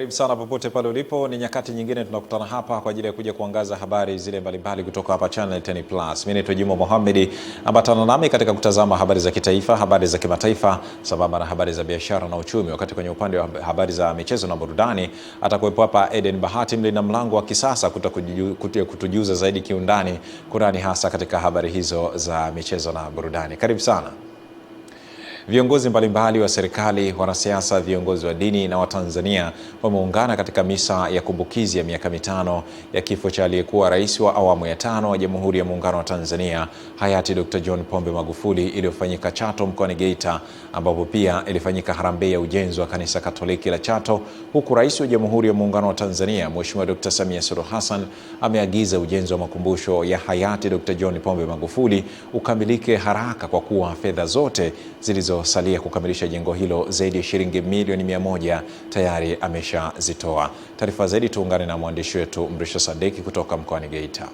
Karibu sana popote pale ulipo. Ni nyakati nyingine tunakutana hapa kwa ajili ya kuja kuangaza habari zile mbalimbali kutoka hapa Channel 10 Plus. Mimi ni Juma Mohamed, ambatana nami katika kutazama habari za kitaifa, habari za kimataifa, sambamba na habari za biashara na uchumi. Wakati kwenye upande wa habari za michezo na burudani atakuwepo hapa Eden Bahati, mlinda mlango wa kisasa, kutujuza zaidi kiundani kurani hasa katika habari hizo za michezo na burudani. Karibu sana. Viongozi mbalimbali wa serikali, wanasiasa, viongozi wa dini na Watanzania wameungana katika misa ya kumbukizi ya miaka 5 ya kifo cha aliyekuwa rais wa awamu ya 5 wa Jamhuri ya Muungano wa Tanzania, hayati Dr. John Pombe Magufuli, iliyofanyika Chato mkoani Geita, ambapo pia ilifanyika harambee ya ujenzi wa kanisa Katoliki la Chato, huku Rais wa Jamhuri ya Muungano wa Tanzania Mheshimiwa Dr. Samia Suluhu Hassan ameagiza ujenzi wa makumbusho ya hayati Dr. John Pombe Magufuli ukamilike haraka kwa kuwa fedha zote zilizosalia kukamilisha jengo hilo, zaidi ya shilingi milioni 100 tayari ameshazitoa. Taarifa zaidi tuungane na mwandishi wetu Mrisho Sadeki kutoka mkoani Geita.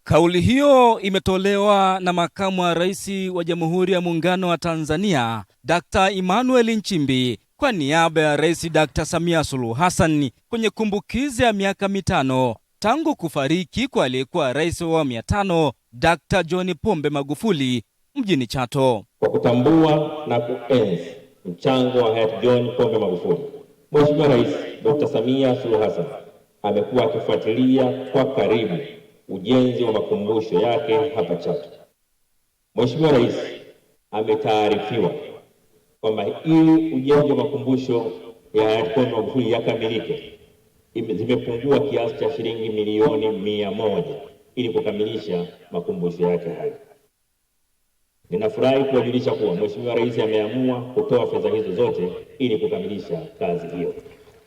Kauli hiyo imetolewa na Makamu wa Rais wa Jamhuri ya Muungano wa Tanzania, Dr. Emmanuel Nchimbi, kwa niaba ya Rais Dr. Samia Suluhu Hassan kwenye kumbukizi ya miaka 5 tangu kufariki kwa aliyekuwa rais wa awamu ya 5 Dr. John Pombe Magufuli mjini Chato. Kwa kutambua na kuenzi mchango wa hayati John Pombe Magufuli, Mheshimiwa Rais Dr. Samia Suluhu Hassan amekuwa akifuatilia kwa karibu ujenzi wa makumbusho yake hapa Chato. Mheshimiwa Rais ametaarifiwa kwamba ili ujenzi wa makumbusho ya hayati Pombe Magufuli yakamilike, zimepungua kiasi cha shilingi milioni 100 ili kukamilisha makumbusho yake hayo. Ninafurahi kuwajulisha kuwa Mheshimiwa Rais ameamua kutoa fedha hizo zote ili kukamilisha kazi hiyo.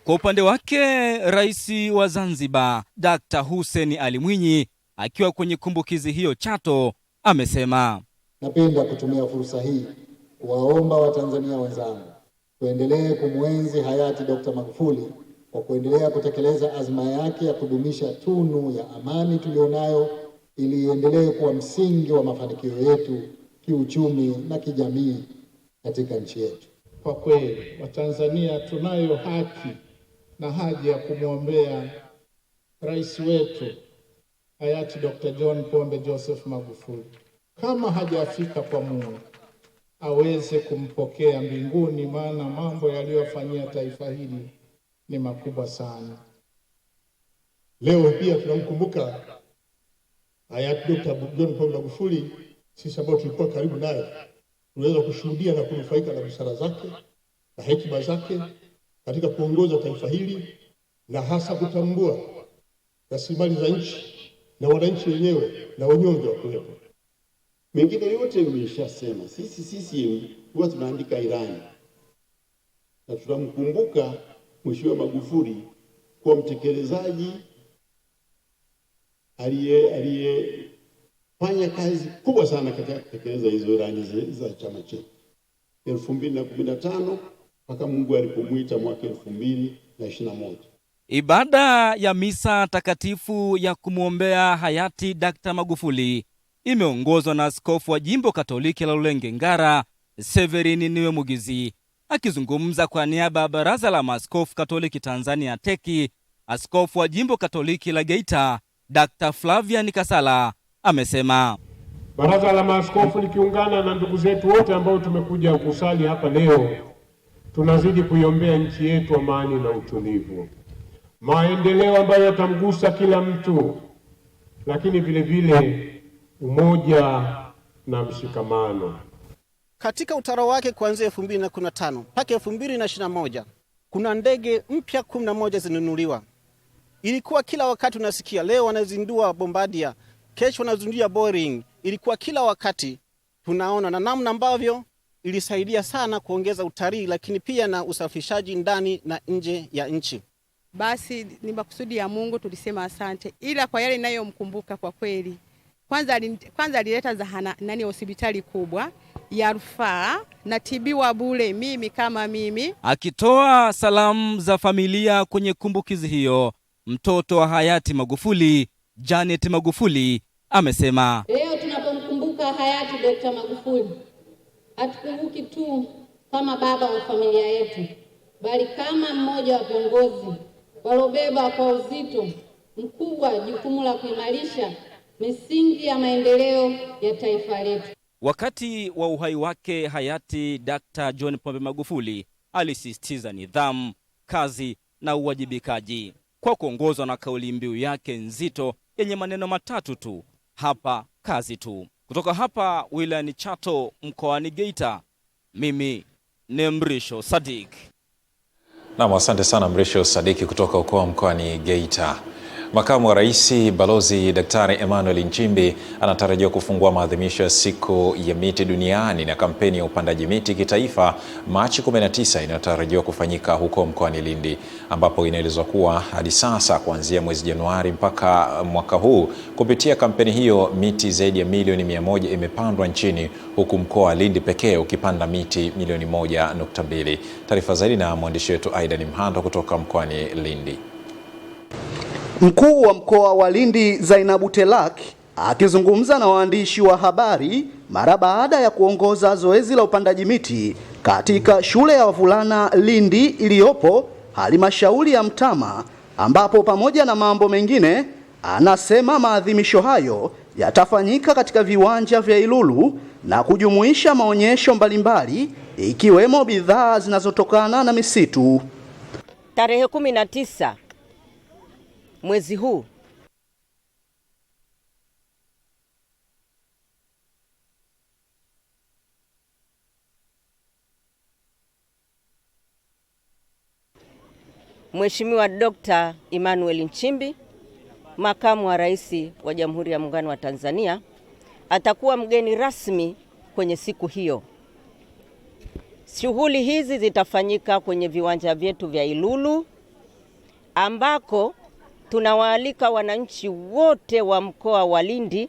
Kwa upande wake, Rais wa Zanzibar Dr. Hussein Ali Mwinyi, akiwa kwenye kumbukizi hiyo Chato, amesema, napenda kutumia fursa hii kuwaomba Watanzania wenzangu tuendelee kumwenzi hayati Dr. Magufuli kwa kuendelea kutekeleza azma yake ya kudumisha tunu ya amani tulionayo, ili iendelee kuwa msingi wa mafanikio yetu kiuchumi na kijamii katika nchi yetu. Kwa kweli Watanzania tunayo haki na haja ya kumwombea rais wetu hayati Dr. John Pombe Joseph Magufuli, kama hajafika kwa Mungu aweze kumpokea mbinguni, maana mambo yaliyofanyia taifa hili ni makubwa sana. Leo pia tunamkumbuka hayati Dr. John Pombe Magufuli. Sisi ambao tulikuwa karibu naye tunaweza kushuhudia na kunufaika na busara zake na hekima zake katika kuongoza taifa hili, na hasa kutambua rasilimali za nchi na wananchi wenyewe na wanyonge wa kuwepo. Mengine yote nimeshasema. Sisi huwa tunaandika ilani na tunamkumbuka Mheshimiwa Magufuli kwa mtekelezaji aliyefanya kazi kubwa sana katika kutekeleza hizo ilani za chama chetu 2015 mpaka Mungu alipomuita mwaka 2021. Ibada ya misa takatifu ya kumwombea hayati Dr. Magufuli imeongozwa na askofu wa jimbo Katoliki la Rulenge Ngara, Severini Niwemugizi. Akizungumza kwa niaba ya Baraza la Maaskofu Katoliki Tanzania TEC, askofu wa jimbo Katoliki la Geita Dr. Flavian Kasala amesema, Baraza la Maaskofu likiungana na ndugu zetu wote ambao tumekuja kusali hapa leo, tunazidi kuiombea nchi yetu amani na utulivu, maendeleo ambayo yatamgusa kila mtu, lakini vile vile umoja na mshikamano. Katika utawala wake kuanzia 2015 mpaka 2021 kuna ndege mpya 11 zinunuliwa. Ilikuwa kila wakati unasikia, leo wanazindua Bombardier, kesho wanazindua Boeing. Ilikuwa kila wakati tunaona, na namna ambavyo ilisaidia sana kuongeza utalii, lakini pia na usafirishaji ndani na nje ya nchi. Basi ni makusudi ya Mungu, tulisema asante. Ila kwa yale ninayomkumbuka kwa kweli, kwanza alileta hospitali kubwa ya rufaa na tibiwa bure mimi kama mimi. Akitoa salamu za familia kwenye kumbukizi hiyo, mtoto wa hayati Magufuli Janet Magufuli amesema, leo tunapomkumbuka hayati Dr. Magufuli hatukumbuki tu kama baba wa familia yetu, bali kama mmoja wa viongozi waliobeba kwa uzito mkubwa jukumu la kuimarisha misingi ya maendeleo ya taifa letu. Wakati wa uhai wake, hayati Dr. John Pombe Magufuli alisisitiza nidhamu, kazi na uwajibikaji kwa kuongozwa na kauli mbiu yake nzito yenye maneno matatu tu: hapa kazi tu. Kutoka hapa wilayani Chato mkoani Geita, mimi ni Mrisho Sadik. Naam, asante sana Mrisho Sadiki kutoka mkoani Geita. Makamu wa Rais Balozi Daktari Emmanuel Nchimbi anatarajiwa kufungua maadhimisho ya siku ya miti duniani na kampeni ya upandaji miti kitaifa Machi 19 inayotarajiwa kufanyika huko mkoani Lindi, ambapo inaelezwa kuwa hadi sasa kuanzia mwezi Januari mpaka mwaka huu kupitia kampeni hiyo miti zaidi ya milioni 100 imepandwa nchini, huku mkoa wa Lindi pekee ukipanda miti milioni 1.2. Taarifa zaidi na mwandishi wetu Aidan Mhando kutoka mkoani Lindi. Mkuu wa mkoa wa Lindi Zainabu Telak akizungumza na waandishi wa habari mara baada ya kuongoza zoezi la upandaji miti katika shule ya wavulana Lindi iliyopo halmashauri ya Mtama, ambapo pamoja na mambo mengine anasema maadhimisho hayo yatafanyika katika viwanja vya Ilulu na kujumuisha maonyesho mbalimbali ikiwemo bidhaa zinazotokana na misitu. Tarehe 19 mwezi huu Mheshimiwa Dr. Emmanuel Nchimbi, Makamu wa Rais wa Jamhuri ya Muungano wa Tanzania, atakuwa mgeni rasmi kwenye siku hiyo. Shughuli hizi zitafanyika kwenye viwanja vyetu vya Ilulu, ambako tunawaalika wananchi wote wa mkoa wa Lindi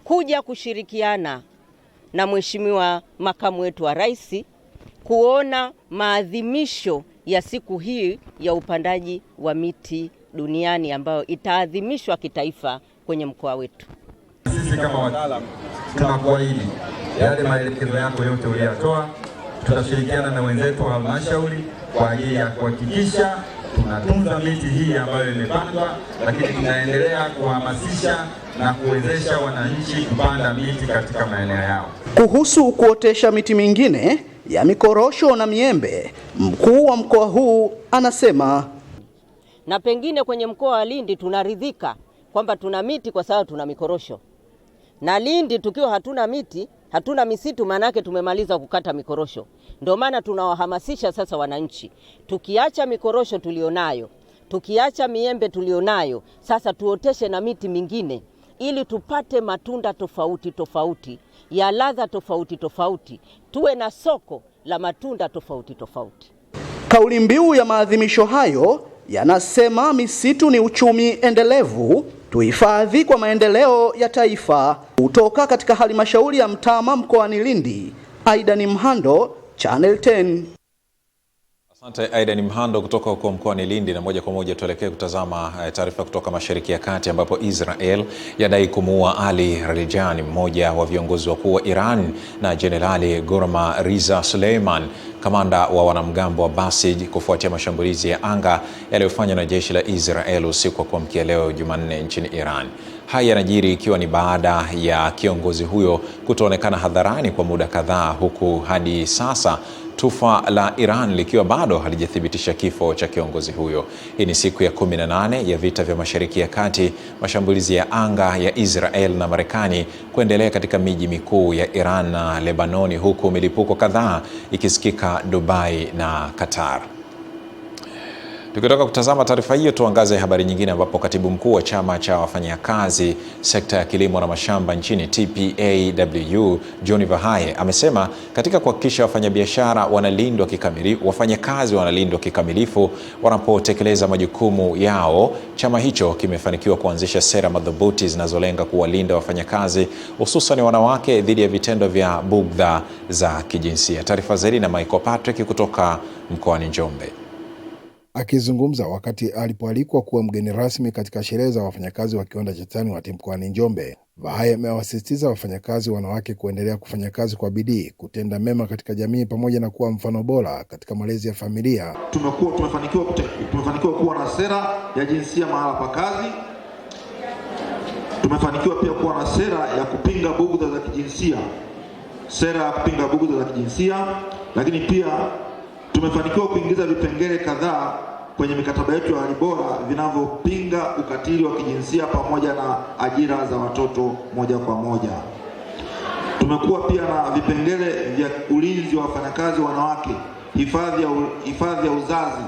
kuja kushirikiana na Mheshimiwa Makamu wetu wa Rais kuona maadhimisho ya siku hii ya upandaji wa miti duniani ambayo itaadhimishwa kitaifa kwenye mkoa wetu. Sisi kama wataalamu tunakuahidi yale maelekezo yako yote uliyatoa, tutashirikiana na wenzetu wa halmashauri kwa ajili ya kuhakikisha tunatunza miti hii ambayo imepandwa, lakini tunaendelea kuhamasisha na kuwezesha wananchi kupanda miti katika maeneo yao. Kuhusu kuotesha miti mingine ya mikorosho na miembe, mkuu wa mkoa huu anasema, na pengine kwenye mkoa wa Lindi tunaridhika kwamba tuna miti kwa sababu tuna mikorosho, na Lindi tukiwa hatuna miti, hatuna misitu, manake tumemaliza kukata mikorosho. Ndio maana tunawahamasisha sasa wananchi, tukiacha mikorosho tulionayo, tukiacha miembe tulionayo, sasa tuoteshe na miti mingine ili tupate matunda tofauti tofauti, ya ladha tofauti tofauti, tuwe na soko la matunda tofauti tofauti. Kauli mbiu ya maadhimisho hayo yanasema misitu ni uchumi endelevu, tuhifadhi kwa maendeleo ya taifa. Kutoka katika halmashauri ya Mtama mkoani Lindi, Aidan Mhando, Channel 10. Asante Aidan Mhando kutoka huko mkoani Lindi, na moja kwa moja tuelekee kutazama taarifa kutoka Mashariki ya Kati, ambapo Israel yadai kumuua Ali Larijani, mmoja wa viongozi wakuu wa Iran, na Jenerali Gurma Riza Suleiman, kamanda wa wanamgambo wa Basij, kufuatia mashambulizi ya anga yaliyofanywa na jeshi la Israel usiku wa kuamkia leo Jumanne nchini Iran. Haya yanajiri ikiwa ni baada ya kiongozi huyo kutoonekana hadharani kwa muda kadhaa, huku hadi sasa taifa la Iran likiwa bado halijathibitisha kifo cha kiongozi huyo. Hii ni siku ya 18 ya vita vya Mashariki ya Kati, mashambulizi ya anga ya Israel na Marekani kuendelea katika miji mikuu ya Iran na Lebanoni, huku milipuko kadhaa ikisikika Dubai na Qatar. Tukitoka kutazama taarifa hiyo, tuangaze habari nyingine, ambapo katibu mkuu wa chama cha wafanyakazi sekta ya kilimo na mashamba nchini TPAW John Vahaye amesema katika kuhakikisha wafanyakazi wanalindwa kikamilifu wanapotekeleza majukumu yao, chama hicho kimefanikiwa kuanzisha sera madhubuti zinazolenga kuwalinda wafanyakazi, hususan wanawake, dhidi ya vitendo vya bugdha za kijinsia. Taarifa zaidi na Michael Patrick kutoka mkoani Njombe. Akizungumza wakati alipoalikwa kuwa mgeni rasmi katika sherehe za wafanyakazi wa kiwanda cha TANWAT mkoani Njombe, Vahai amewasisitiza wafanyakazi wanawake kuendelea kufanya kazi kwa bidii, kutenda mema katika jamii pamoja na kuwa mfano bora katika malezi ya familia. Tumefanikiwa kuwa na sera ya jinsia mahala pa kazi. Tumefanikiwa pia kuwa na sera ya kupinga bughudha za kijinsia. Lakini pia tumefanikiwa kuingiza vipengele kadhaa kwenye mikataba yetu ya hali bora vinavyopinga ukatili wa kijinsia pamoja na ajira za watoto moja kwa moja. Tumekuwa pia na vipengele vya ulinzi wa wafanyakazi wanawake, hifadhi ya uzazi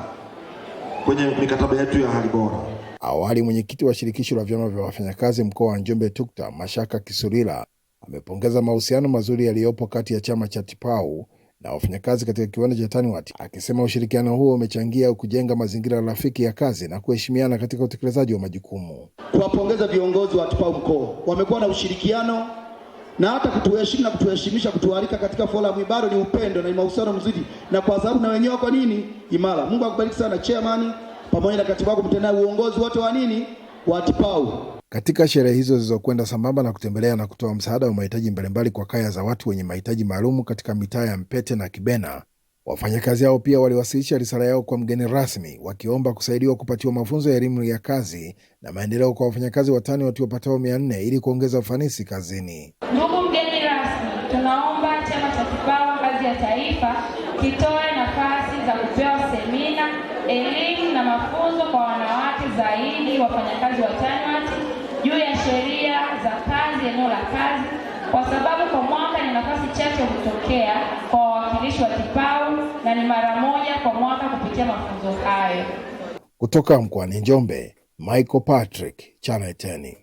kwenye mikataba yetu ya hali bora. Awali mwenyekiti wa shirikisho la vyama vya wafanyakazi mkoa wa Njombe TUCTA, Mashaka Kisurila, amepongeza mahusiano mazuri yaliyopo kati ya chama cha TIPAU na wafanyakazi katika kiwanda cha TANWAT, akisema ushirikiano huo umechangia kujenga mazingira rafiki ya kazi na kuheshimiana katika utekelezaji wa majukumu. Kuwapongeza viongozi wa TIPAU mkoa, wamekuwa na ushirikiano na hata kutuheshimu na kutuheshimisha, kutualika katika forum ibaro ni upendo na mahusiano mzuri, na kwa sababu na wenyewe kwa nini imara. Mungu akubariki sana chairman pamoja na katibu wako mtendaji, uongozi wote wa wa TIPAU. Katika sherehe hizo zilizokwenda sambamba na kutembelea na kutoa msaada wa mahitaji mbalimbali kwa kaya za watu wenye mahitaji maalum katika mitaa ya Mpete na Kibena, wafanyakazi hao pia waliwasilisha risala yao kwa mgeni rasmi, wakiomba kusaidiwa kupatiwa mafunzo ya elimu ya kazi na maendeleo kwa wafanyakazi wa TANWAT wapatao 400 ili kuongeza ufanisi kazini. Ndugu mgeni rasmi, tunaomba chama cha TIPAU ngazi ya taifa kitoe nafasi za kupewa semina, elimu na mafunzo kwa wanawake zaidi wafanyakazi wa TANWAT juu ya sheria za kazi, eneo la kazi, kwa sababu kwa mwaka ni nafasi chache hutokea kwa wawakilishi wa TIPAU na ni mara moja kwa mwaka kupitia mafunzo hayo. Kutoka mkoani Njombe, Michael Patrick, Channel 10.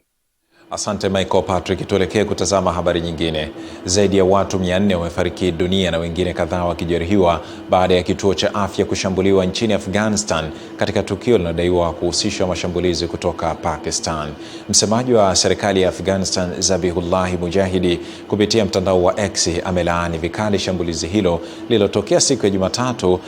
Asante Michael Patrick. Tuelekee kutazama habari nyingine. Zaidi ya watu 400 wamefariki dunia na wengine kadhaa wakijeruhiwa baada ya kituo cha afya kushambuliwa nchini Afghanistan katika tukio linalodaiwa kuhusisha mashambulizi kutoka Pakistan. Msemaji wa serikali ya Afghanistan, Zabihullah Mujahidi, kupitia mtandao wa X amelaani vikali shambulizi hilo lililotokea siku ya Jumatatu,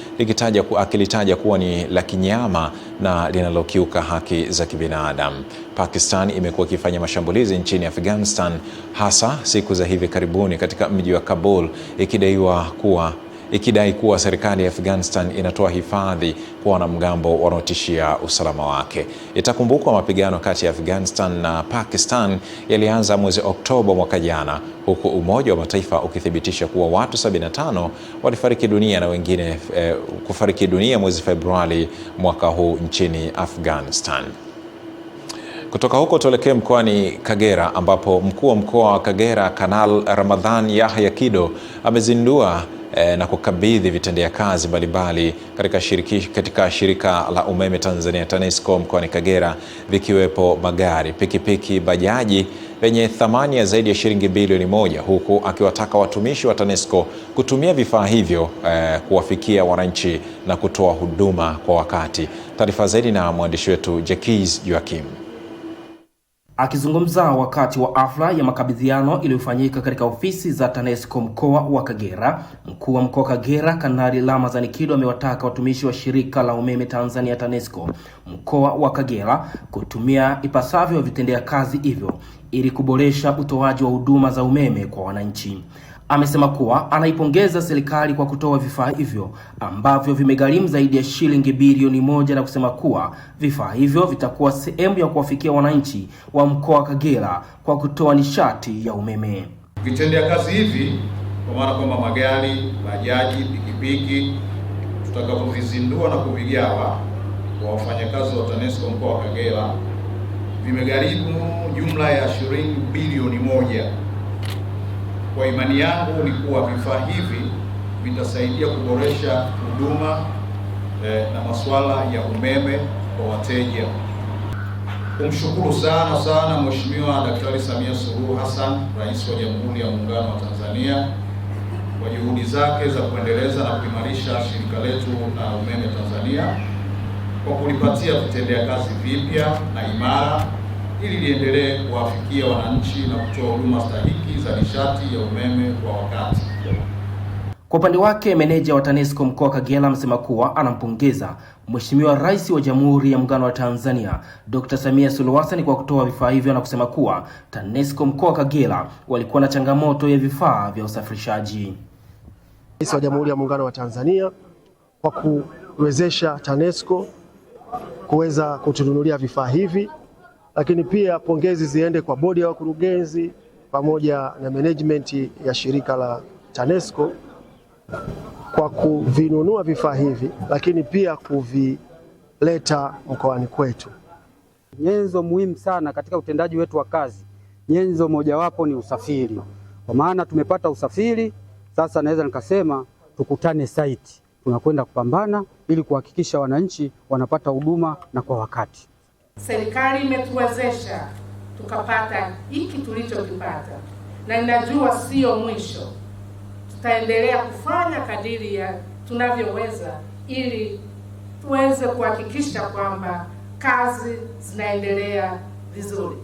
akilitaja kuwa ni la kinyama na linalokiuka haki za kibinadamu. Pakistan imekuwa ikifanya mashambulizi nchini Afghanistan hasa siku za hivi karibuni katika mji wa Kabul, ikidai kuwa serikali ya Afghanistan inatoa hifadhi kwa wanamgambo wanaotishia usalama wake. Itakumbukwa mapigano kati ya Afghanistan na Pakistan yalianza mwezi Oktoba mwaka jana, huku Umoja wa Mataifa ukithibitisha kuwa watu 75 walifariki dunia na wengine kufariki dunia mwezi Februari mwaka huu nchini Afghanistan. Kutoka huko tuelekee mkoani Kagera, ambapo mkuu wa mkoa wa Kagera Kanal Ramadhan Yahya Kido amezindua na kukabidhi vitendea kazi mbalimbali katika shirika la umeme Tanzania TANESCO mkoani Kagera, vikiwepo magari, pikipiki, bajaji yenye thamani ya zaidi ya shilingi bilioni 1, huku akiwataka watumishi wa TANESCO kutumia vifaa hivyo kuwafikia wananchi na kutoa huduma kwa wakati. Taarifa zaidi na mwandishi wetu Jacques Joakim. Akizungumza wakati wa hafla ya makabidhiano iliyofanyika katika ofisi za TANESCO mkoa wa Kagera, mkuu wa mkoa wa Kagera Kanali Ramadhan Kido amewataka watumishi wa shirika la umeme Tanzania TANESCO mkoa wa Kagera kutumia ipasavyo vitendea kazi hivyo ili kuboresha utoaji wa huduma za umeme kwa wananchi. Amesema kuwa anaipongeza serikali kwa kutoa vifaa hivyo ambavyo vimegharimu zaidi ya shilingi bilioni 1, na kusema kuwa vifaa hivyo vitakuwa sehemu ya kuwafikia wananchi wa mkoa wa Kagera kwa kutoa nishati ya umeme. Vitendea kazi hivi, kwa maana kwamba magari, bajaji, pikipiki, tutakapovizindua na kuvigawa kwa wafanyakazi wa TANESCO mkoa wa Kagera, vimegharimu jumla ya shilingi bilioni 1. Kwa imani yangu ni kuwa vifaa hivi vitasaidia kuboresha huduma na masuala ya umeme kwa wateja. Kumshukuru sana Mheshimiwa Daktari Samia Suluhu Hassan, Rais wa Jamhuri ya Muungano wa Tanzania, kwa juhudi zake za kuendeleza na kuimarisha shirika letu la umeme Tanzania kwa kulipatia vitendea kazi vipya na imara ili liendelee kuwafikia wananchi na kutoa huduma stahiki za nishati ya umeme kwa wakati. Kwa upande wake, meneja wa TANESCO mkoa wa Kagera amesema kuwa anampongeza Mheshimiwa Rais wa Jamhuri ya Muungano wa Tanzania Dr. Samia Suluhu Hassan kwa kutoa vifaa hivyo na kusema kuwa TANESCO mkoa wa Kagera walikuwa na changamoto ya vifaa vya usafirishaji. Rais wa Jamhuri ya Muungano wa Tanzania kwa kuwezesha TANESCO kuweza kutununulia vifaa hivi, lakini pia pongezi ziende kwa bodi ya wakurugenzi pamoja na management ya shirika la TANESCO kwa kuvinunua vifaa hivi, lakini pia kuvileta mkoani kwetu. Nyenzo muhimu sana katika utendaji wetu wa kazi, nyenzo mojawapo ni usafiri. Kwa maana tumepata usafiri, sasa naweza nikasema tukutane site, tunakwenda kupambana ili kuhakikisha wananchi wanapata huduma na kwa wakati. Serikali imetuwezesha tukapata hiki tulichokipata, na ninajua sio mwisho. Tutaendelea kufanya kadiri ya tunavyoweza ili tuweze kuhakikisha kwamba kazi zinaendelea vizuri.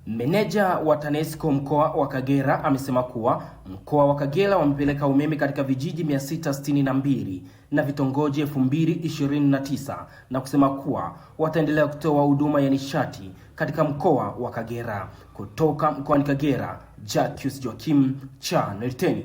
Meneja wa TANESCO mkoa wa Kagera amesema kuwa mkoa wa Kagera wamepeleka umeme katika vijiji 662 na vitongoji 2029 na kusema kuwa wataendelea kutoa huduma ya nishati katika mkoa wa Kagera. Kutoka mkoani Kagera, Jacques Joachim, Channel 10.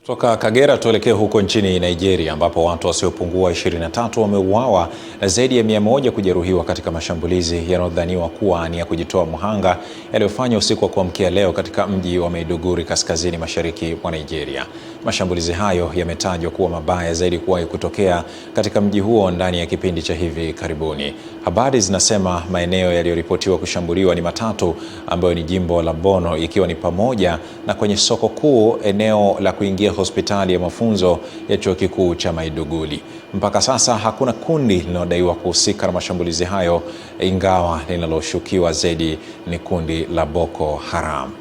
Kutoka Kagera tuelekee huko nchini Nigeria ambapo watu wasiopungua 23 wameuawa na zaidi ya 100 kujeruhiwa katika mashambulizi yanayodhaniwa kuwa ni ya kujitoa mhanga yaliyofanywa usiku wa kuamkia leo katika mji wa Maiduguri kaskazini mashariki mwa Nigeria. Mashambulizi hayo yametajwa kuwa mabaya zaidi kuwahi kutokea katika mji huo ndani ya kipindi cha hivi karibuni. Habari zinasema maeneo yaliyoripotiwa kushambuliwa ni matatu ambayo ni jimbo la Borno, ikiwa ni pamoja na kwenye soko kuu, eneo la kuingia hospitali ya mafunzo ya chuo kikuu cha Maiduguri. Mpaka sasa hakuna kundi linalodaiwa kuhusika na mashambulizi hayo, ingawa linaloshukiwa zaidi ni kundi la Boko Haram.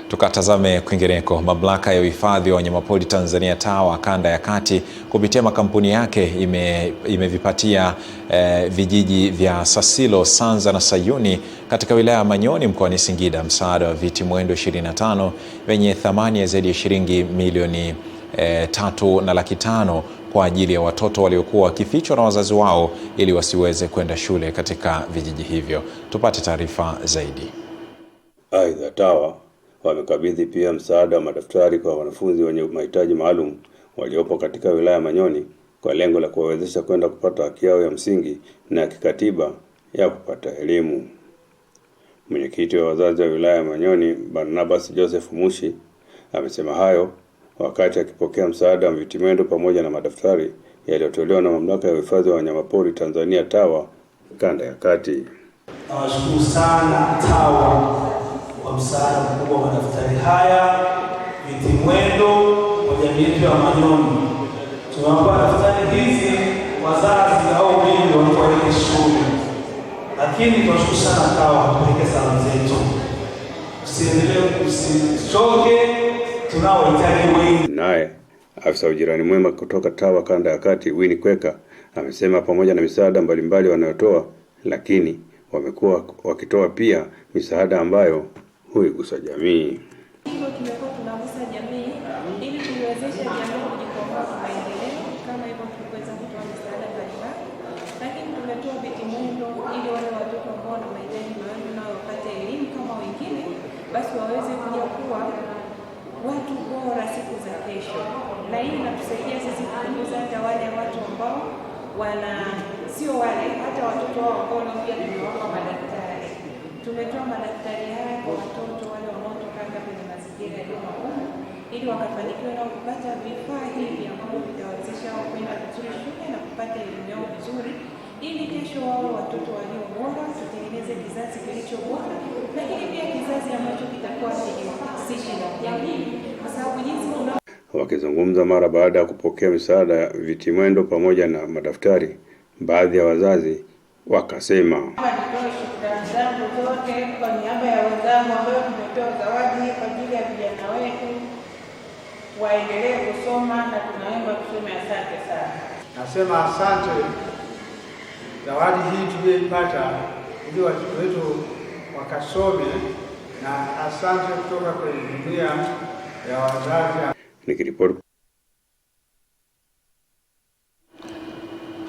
Tukatazame kwingineko. Mamlaka ya uhifadhi wa wanyamapori Tanzania TAWA kanda ya kati kupitia makampuni yake imevipatia vijiji vya Sasilo, Sanza na Sayuni katika wilaya ya Manyoni mkoani Singida msaada wa viti mwendo 25 wenye thamani ya zaidi ya shilingi milioni 3.5 kwa ajili ya watoto waliokuwa wakifichwa na wazazi wao ili wasiweze kwenda shule katika vijiji hivyo. Tupate taarifa zaidi. Aidha, TAWA wamekabidhi pia msaada wa madaftari kwa wanafunzi wenye mahitaji maalum waliopo katika wilaya ya Manyoni kwa lengo la kuwawezesha kwenda kupata haki yao ya msingi na ya kikatiba ya kupata elimu. Mwenyekiti wa wazazi wa wilaya ya Manyoni, Barnabas Joseph Mushi, amesema hayo wakati akipokea msaada wa vitimendo pamoja na madaftari yaliyotolewa na mamlaka ya uhifadhi wa wanyamapori Tanzania TAWA kanda ya kati. Nawashukuru sana TAWA kwa msaada mkubwa wa madaftari haya, vitimwendo kwa jamii yetu ya Manyoni. Tunawapa daftari hizi wazazi au mimi wanapoelekea shule, lakini tunashukuru sana TAWA kupeleka salamu zetu. Usichoke, tunaohitaji wengi. Naye afisa ujirani mwema kutoka TAWA kanda ya kati Winnie Kweka amesema pamoja na misaada mbalimbali wanayotoa, lakini wamekuwa wakitoa pia misaada ambayo huigusa jamii. Hivyo tumekuwa tunagusa jamii ili tuiwezeshe jamii kujikomboa kimaendeleo, kama hivyo tuliweza kutoa misaada mbalimbali, lakini tumetoa vitimwendo ili wale watoto ambao wana mahitaji maalum nao wapate elimu kama wengine, basi waweze kuja kuwa watu bora siku za kesho. Na hii inatusaidia sisi kupunguza hata wale watu ambao sio wale, hata watoto wao ambao pia tumewapa madaktari. Tumetoa madaktari haya kwa watoto wale wanaotoka kwenye mazingira yaliyo magumu ili wakafanikiwe na kupata vifaa hivi ambavyo vitawezesha wao kwenda vizuri shule na kupata elimu yao vizuri, ili kesho wao watoto walio bora, tutengeneze kizazi kilicho bora, lakini pia kizazi ambacho kitakuwa sishi na jamii, kwa sababu jinsi Wakizungumza mara baada ya kupokea misaada ya vitimwendo pamoja na madaftari, baadhi ya wazazi wakasema, nitoe shukrani zangu zote kwa niaba ya wenzangu ambao tumepewa zawadi kwa ajili ya vijana wetu waendelee kusoma na tunaomba tuseme asante sana. Nasema asante, zawadi hii tuliyoipata ili watoto wetu wakasome, na asante kutoka kwenye jumuiya ya wazazi. Nikiripoti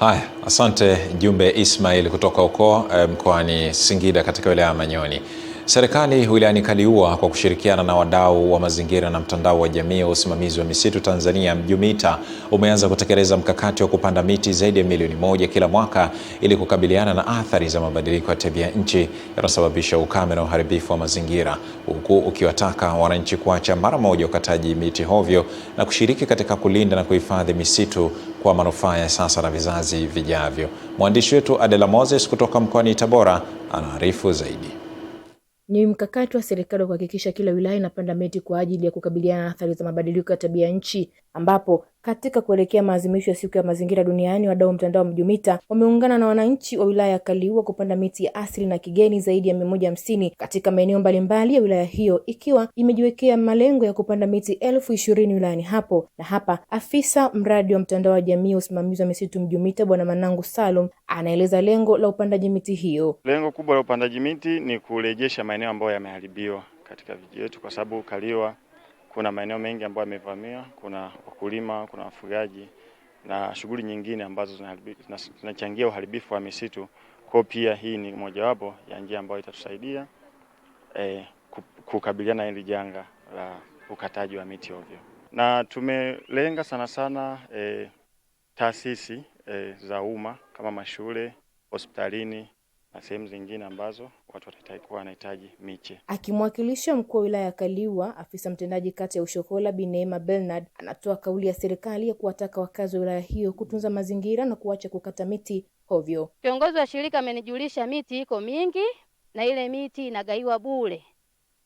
Haya, asante Jumbe Ismail kutoka huko mkoani Singida katika wilaya ya Manyoni. Serikali wilayani Kaliua kwa kushirikiana na wadau wa mazingira na mtandao wa jamii wa usimamizi wa misitu Tanzania MJUMITA umeanza kutekeleza mkakati wa kupanda miti zaidi ya milioni 1 kila mwaka ili kukabiliana na athari za mabadiliko ya tabia nchi yanayosababisha ukame na uharibifu wa mazingira, huku ukiwataka wananchi kuacha mara moja ukataji miti hovyo na kushiriki katika kulinda na kuhifadhi misitu kwa manufaa ya sasa na vizazi vijavyo. Mwandishi wetu Adela Moses kutoka mkoani Tabora anaarifu zaidi. Ni mkakati wa serikali kuhakikisha kila wilaya inapanda miti kwa ajili ya kukabiliana na athari za mabadiliko ya tabia nchi, ambapo katika kuelekea maadhimisho ya siku ya mazingira duniani, wadau wa mtandao MJUMITA wameungana na wananchi wa wilaya ya Kaliua kupanda miti ya asili na kigeni zaidi ya 150 katika maeneo mbalimbali ya wilaya hiyo, ikiwa imejiwekea malengo ya kupanda miti 20,020 wilayani hapo. Na hapa afisa mradi wa mtandao wa jamii usimamizi wa misitu MJUMITA Bwana Manangu Salum anaeleza lengo la upandaji miti hiyo. Lengo kubwa la upandaji miti ni kurejesha maeneo ambayo yameharibiwa katika vijiji wetu, kwa sababu Kaliua kuna maeneo mengi ambayo yamevamiwa, kuna wakulima, kuna wafugaji na shughuli nyingine ambazo zinachangia uharibifu wa misitu. Kwa pia hii ni mojawapo ya njia ambayo itatusaidia kukabiliana na hili janga la ukataji wa miti ovyo. Na tumelenga sana taasisi za umma kama mashule, hospitalini na sehemu zingine ambazo watu wanahitaji miche. Akimwakilisha mkuu wa wilaya ya Kaliua, afisa mtendaji kata ya Ushokola Bi Neema Bernard anatoa kauli ya serikali ya kuwataka wakazi wa wilaya hiyo kutunza mazingira na kuacha kukata miti hovyo. Kiongozi wa shirika amenijulisha miti iko mingi na ile miti inagaiwa bure.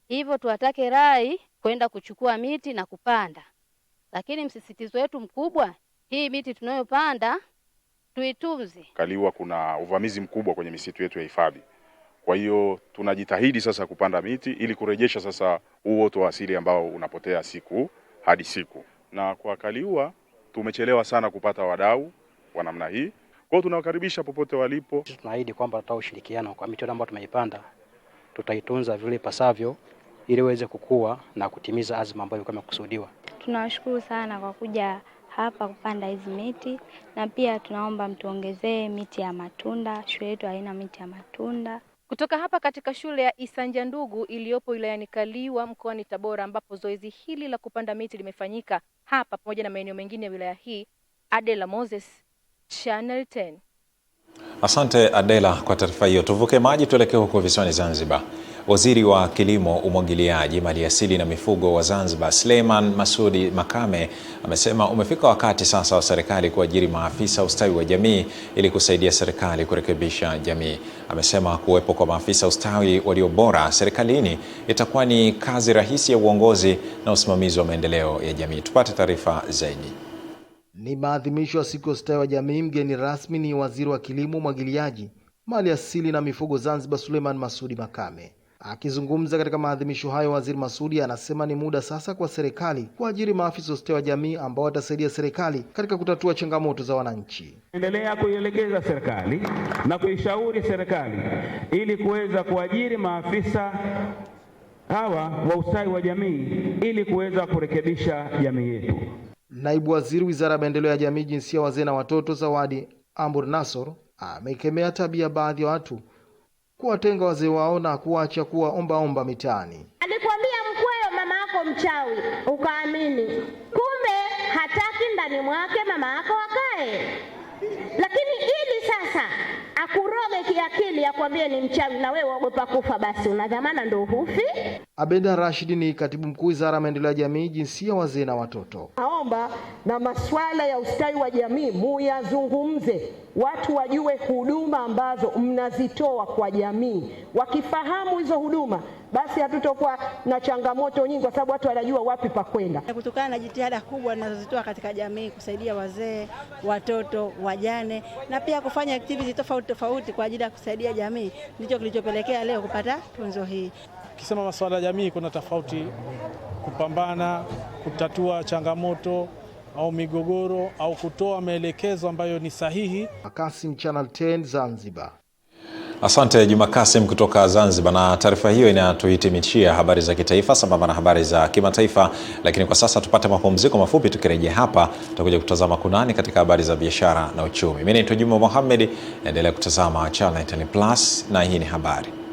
Hivyo tuwatake rai kwenda kuchukua miti na kupanda. Lakini msisitizo wetu mkubwa, hii miti tunayopanda tuitunze. Kaliua kuna uvamizi mkubwa kwenye misitu yetu ya hifadhi. Kwa hiyo tunajitahidi sasa kupanda miti ili kurejesha sasa uoto wa asili ambao unapotea siku hadi siku. Na kwa Kaliua tumechelewa sana kupata wadau wa namna hii. Kwa hiyo tunawakaribisha popote walipo. Tunaahidi kwamba tutatoa ushirikiano kwa miti ambayo tumeipanda. Tutaitunza vile pasavyo ili iweze kukua na kutimiza azma ambayo ilikuwa imekusudiwa. Tunawashukuru sana kwa kuja hapa kupanda hizi miti, na pia tunaomba mtuongezee miti ya matunda. Shule yetu haina miti ya matunda. Kutoka hapa katika shule ya Isanja Ndugu iliyopo wilayani Kaliua mkoani Tabora, ambapo zoezi hili la kupanda miti limefanyika hapa pamoja na maeneo mengine ya wilaya hii, Adela Moses, Channel 10. Asante Adela kwa taarifa hiyo. Tuvuke maji tuelekee huko visiwani Zanzibar. Waziri wa Kilimo, Umwagiliaji, Maliasili na Mifugo wa Zanzibar, Suleiman Masudi Makame, amesema umefika wakati sasa wa serikali kuajiri maafisa ustawi wa jamii ili kusaidia serikali kurekebisha jamii. Amesema kuwepo kwa maafisa ustawi walio bora serikalini itakuwa ni kazi rahisi ya uongozi na usimamizi wa maendeleo ya jamii. Tupate taarifa zaidi. Ni maadhimisho ya siku ya ustawi wa jamii. Mgeni rasmi ni Waziri wa Kilimo, Umwagiliaji, Maliasili na Mifugo Zanzibar, Suleiman Masudi Makame. Akizungumza katika maadhimisho hayo, Waziri Masudi anasema ni muda sasa kwa serikali kuajiri maafisa ustawi wa jamii ambao watasaidia serikali katika kutatua changamoto za wananchi. Endelea kuielekeza serikali na kuishauri serikali ili kuweza kuajiri maafisa hawa wa ustawi wa jamii ili kuweza kurekebisha jamii yetu. Naibu Waziri Wizara ya Maendeleo ya Jamii, Jinsia, Wazee na Watoto, Zawadi Ambur Nasor, amekemea tabia baadhi ya watu kuwatenga wazee wao na kuacha kuwa omba mitaani. Alikwambia mkweo mama yako mchawi, ukaamini. Kumbe hataki ndani mwake mama yako akae. Lakini ili sasa akuroge kiakili akwambie ni mchawi na wewe uogopa kufa, basi unadhamana ndo hufi. Abeda Rashid ni Katibu Mkuu Wizara ya Maendeleo ya Jamii, Jinsia, Wazee na Watoto. Naomba na masuala ya ustawi wa jamii muyazungumze, watu wajue huduma ambazo mnazitoa kwa jamii. Wakifahamu hizo huduma, basi hatutokuwa na changamoto nyingi, kwa sababu watu wanajua wapi pa kwenda. Kutokana na jitihada kubwa ninazozitoa katika jamii kusaidia wazee, watoto, wajane na pia kufanya activity tofauti kwa ajili ya kusaidia jamii, ndicho kilichopelekea leo kupata tunzo hii. Kisema masuala ya jamii, kuna tofauti kupambana, kutatua changamoto au migogoro au kutoa maelekezo ambayo ni sahihi. Kasim, Channel 10, Zanzibar. Asante Juma Kasim kutoka Zanzibar, na taarifa hiyo inatuhitimishia habari za kitaifa sambamba na habari za kimataifa. Lakini kwa sasa tupate mapumziko mafupi, tukirejea hapa tutakuja kutazama kunani katika habari za biashara na uchumi. Mimi ni Juma Mohamed, endelea kutazama Channel 10 Plus na hii ni habari.